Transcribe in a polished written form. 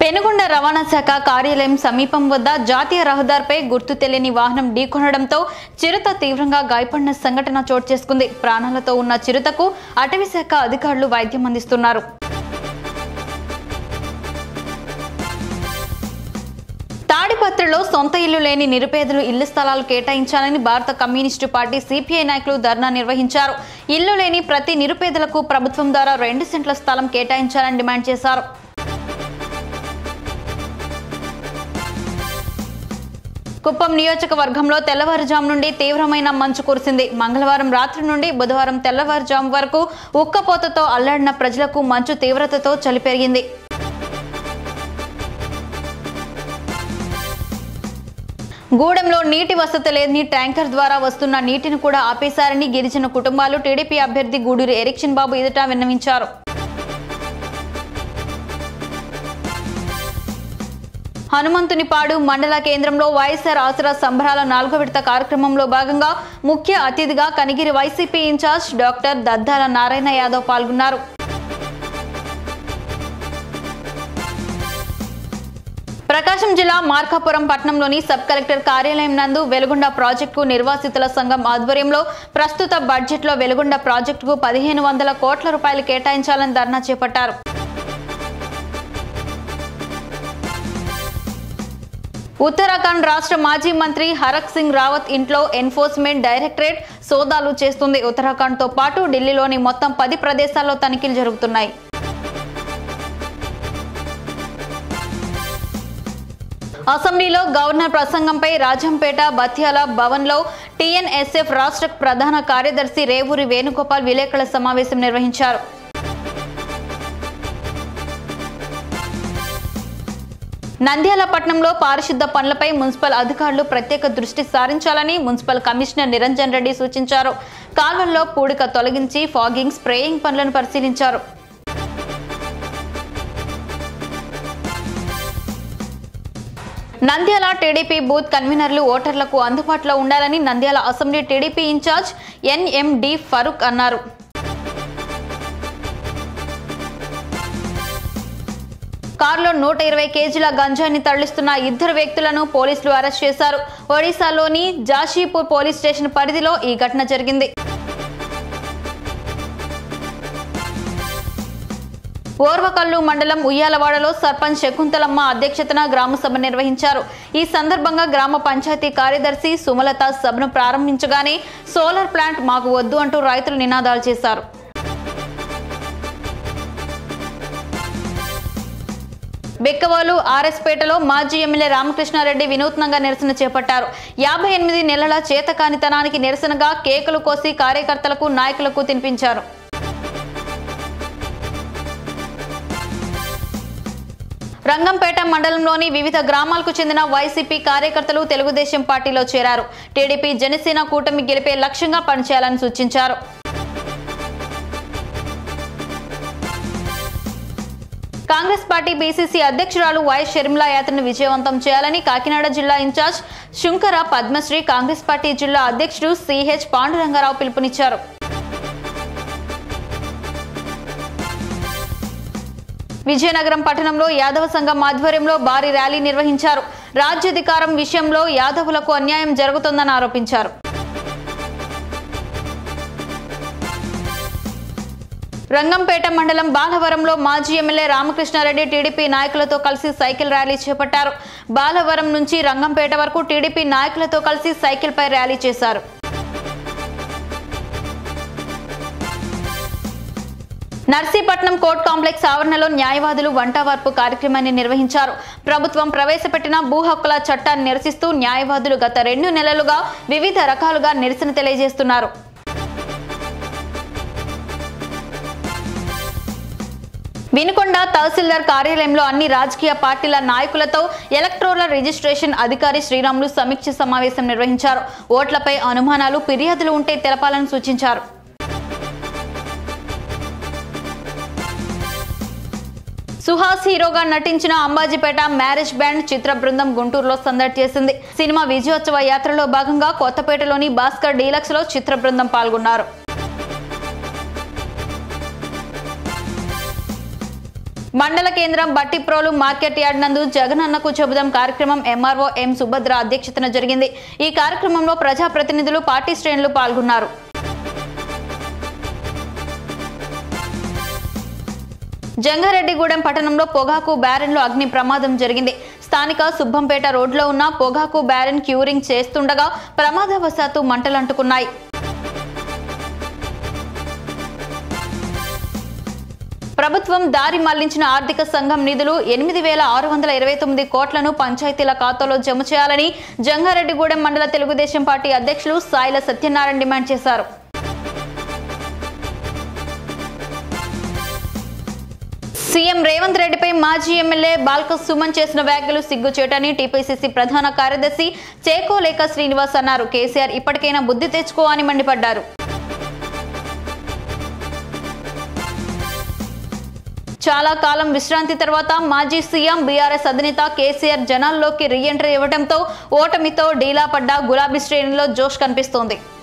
పెనుగొండ రవాణా శాఖ కార్యాలయం సమీపం వద్ద జాతీయ రహదారిపై గుర్తు తెలియని వాహనం ఢీకొనడంతో చిరుత తీవ్రంగా గాయపడిన సంఘటన చోటు చేసుకుంది. ప్రాణాలతో ఉన్న చిరుతకు అటవీ శాఖ అధికారులు వైద్యం అందిస్తున్నారు. తాడిపత్రిలో సొంత ఇల్లు లేని నిరుపేదలు ఇళ్ల స్థలాలు కేటాయించాలని భారత కమ్యూనిస్టు పార్టీ సిపిఐ నాయకులు ధర్నా నిర్వహించారు. ఇల్లు లేని ప్రతి నిరుపేదలకు ప్రభుత్వం ద్వారా 2 సెంట్ల స్థలం కేటాయించాలని డిమాండ్ చేశారు. కుప్పం నియోజకవర్గంలో తెల్లవారుజాము నుండి తీవ్రమైన మంచు కురిసింది. మంగళవారం రాత్రి నుండి బుధవారం తెల్లవారుజాము వరకు ఉక్కపోతతో అల్లాడిన ప్రజలకు మంచు తీవ్రతతో చలి పెరిగింది. గూడెంలో నీటి వసతి లేదని ట్యాంకర్ ద్వారా వస్తున్న నీటిని కూడా ఆపేశారని గిరిజన కుటుంబాలు టీడీపీ అభ్యర్థి గూడూరు ఎరిక్షన్ బాబు ఎదుట విన్నవించారు. హనుమంతునిపాడు మండల కేంద్రంలో వైఎస్ఆర్ ఆసరా సంబరాల 4వ విడత కార్యక్రమంలో భాగంగా ముఖ్య అతిథిగా కనిగిరి వైసీపీ ఇన్ఛార్జ్ డాక్టర్ దద్దాల నారాయణ యాదవ్ పాల్గొన్నారు. ప్రకాశం జిల్లా మార్కాపురం పట్టణంలోని సబ్ కలెక్టర్ కార్యాలయం నందు వెలుగొండ ప్రాజెక్టుకు నిర్వాసితుల సంఘం ఆధ్వర్యంలో ప్రస్తుత బడ్జెట్లో వెలుగొండ ప్రాజెక్టుకు 1500 కోట్ల రూపాయలు కేటాయించాలని ధర్నా చేపట్టారు. ఉత్తరాఖండ్ రాష్ట్ర మాజీ మంత్రి హరక్ సింగ్ రావత్ ఇంట్లో ఎన్ఫోర్స్మెంట్ డైరెక్టరేట్ సోదాలు చేస్తుంది. ఉత్తరాఖండ్తో పాటు ఢిల్లీలోని మొత్తం 10 ప్రదేశాల్లో తనిఖీలు జరుగుతున్నాయి. అసెంబ్లీలో గవర్నర్ ప్రసంగంపై రాజంపేట బత్యాల భవన్లో టీఎన్ఎస్ఎఫ్ రాష్ట్ర ప్రధాన కార్యదర్శి రేవూరి వేణుగోపాల్ విలేకరుల సమావేశం నిర్వహించారు. నంద్యాల పట్టణంలో పారిశుద్ధ పనులపై మున్సిపల్ అధికారులు ప్రత్యేక దృష్టి సారించాలని మున్సిపల్ కమిషనర్ నిరంజన్ రెడ్డి సూచించారు. కాల్వల్లో పూడిక తొలగించి ఫాగింగ్, స్ప్రేయింగ్ పనులను పరిశీలించారు. నంద్యాల టీడీపీ బూత్ కన్వీనర్లు ఓటర్లకు అందుబాటులో ఉండాలని Nandyal assembly TDP in charge NMD Farooq అన్నారు. కారులో 120 కేజీల గంజాయిని తరలిస్తున్న 2 వ్యక్తులను పోలీసులు అరెస్ట్ చేశారు. ఒడిశాలోని జాషీపూర్ పోలీస్ స్టేషన్ పరిధిలో ఈ ఘటన జరిగింది. ఓర్వకల్లు మండలం ఉయ్యాలవాడలో సర్పంచ్ శకుంతలమ్మ అధ్యక్షతన గ్రామ సభ నిర్వహించారు. ఈ సందర్భంగా గ్రామ పంచాయతీ కార్యదర్శి సుమలత సభను ప్రారంభించగానే సోలార్ ప్లాంట్ మాకు వద్దు అంటూ రైతులు నినాదాలు చేశారు. బెక్కవాలు ఆర్ఎస్పేటలో మాజీ ఎమ్మెల్యే రామకృష్ణారెడ్డి వినూత్నంగా నిరసన చేపట్టారు. 58 నెలల చేతకానితనానికి నిరసనగా కేకులు కోసి కార్యకర్తలకు, నాయకులకు తినిపించారు. రంగంపేట మండలంలోని వివిధ గ్రామాలకు చెందిన వైసీపీ కార్యకర్తలు తెలుగుదేశం పార్టీలో చేరారు. టీడీపీ జనసేన కూటమి గెలిపే లక్ష్యంగా పనిచేయాలని సూచించారు. కాంగ్రెస్ పార్టీ బీసీసీ అధ్యక్షురాలు వైఎస్ షర్మిలా యాత్రను విజయవంతం చేయాలని కాకినాడ జిల్లా ఇన్ఛార్జ్ శుంకర పద్మశ్రీ కాంగ్రెస్ పార్టీ జిల్లా అధ్యక్షుడు సిహెచ్ పాండురంగారావు పిలుపునిచ్చారు. విజయనగరం పట్టణంలో యాదవ సంఘం ఆధ్వర్యంలో భారీ ర్యాలీ నిర్వహించారు. రాజ్యాధికారం విషయంలో యాదవులకు అన్యాయం జరుగుతోందని ఆరోపించారు. రంగంపేట మండలం బాలవరంలో మాజీ ఎమ్మెల్యే రామకృష్ణారెడ్డి టీడీపీ నాయకులతో కలిసి సైకిల్ ర్యాలీ చేపట్టారు. బాలవరం నుంచి రంగంపేట వరకు టీడీపీ నాయకులతో కలిసి సైకిల్పై ర్యాలీ చేశారు. నర్సీపట్నం కోర్టు కాంప్లెక్స్ ఆవరణలో న్యాయవాదులు వంటవార్పు కార్యక్రమాన్ని నిర్వహించారు. ప్రభుత్వం ప్రవేశపెట్టిన భూ హక్కుల చట్టాన్ని నిరసిస్తూ న్యాయవాదులు గత 2 నెలలుగా వివిధ రకాలుగా నిరసన తెలియజేస్తున్నారు. వినుకొండ తహసీల్దార్ కార్యాలయంలో అన్ని రాజకీయ పార్టీల నాయకులతో ఎలక్టోరల్ రిజిస్ట్రేషన్ అధికారి శ్రీరాములు సమీక్ష సమావేశం నిర్వహించారు. ఓట్లపై అనుమానాలు, ఫిర్యాదులు ఉంటే తెలపాలని సూచించారు. సుహాస్ హీరోగా నటించిన అంబాజీపేట మ్యారేజ్ బ్యాండ్ చిత్ర బృందం గుంటూరులో సందడి చేసింది. సినిమా విజయోత్సవ యాత్రలో భాగంగా కొత్తపేటలోని భాస్కర్ డీలక్స్ లో చిత్ర బృందం పాల్గొన్నారు. మండల కేంద్రం బట్టిప్రోలు మార్కెట్ యార్డ్ నందు జగనన్నకు చెబుదాం కార్యక్రమం ఎంఆర్ఓ ఎం సుభద్ర అధ్యక్షతన జరిగింది. ఈ కార్యక్రమంలో ప్రజాప్రతినిధులు, పార్టీ శ్రేణులు పాల్గొన్నారు. జంగారెడ్డిగూడెం పట్టణంలో పొగాకు బ్యారెన్లో అగ్ని ప్రమాదం జరిగింది. స్థానిక సుబ్బంపేట రోడ్లో ఉన్న పొగాకు బ్యారెన్ క్యూరింగ్ చేస్తుండగా ప్రమాదవశాత్తు మంటలంటుకున్నాయి. ప్రభుత్వం దారి మళ్లించిన ఆర్థిక సంఘం నిధులు 8,629 కోట్లను పంచాయతీల ఖాతాలో జమ చేయాలని జంగారెడ్డిగూడెం మండల తెలుగుదేశం పార్టీ అధ్యక్షులు సాయిల సత్యనారాయణ డిమాండ్ చేశారు. సీఎం రేవంత్ రెడ్డిపై మాజీ ఎమ్మెల్యే బాల్క సుమన్ చేసిన వ్యాఖ్యలు సిగ్గుచేటని టీపీసీసీ ప్రధాన కార్యదర్శి చేకోలేక శ్రీనివాస్ అన్నారు. కేసీఆర్ ఇప్పటికైనా బుద్ధి తెచ్చుకో అని మండిపడ్డారు. చాలా కాలం విశ్రాంతి తర్వాత మాజీ సీఎం బీఆర్ఎస్ అధినేత కేసీఆర్ జనాల్లోకి రీ ఎంట్రీ ఇవ్వడంతో ఓటమితో డీలా పడ్డ గులాబీ శ్రేణిలో జోష్ కనిపిస్తోంది.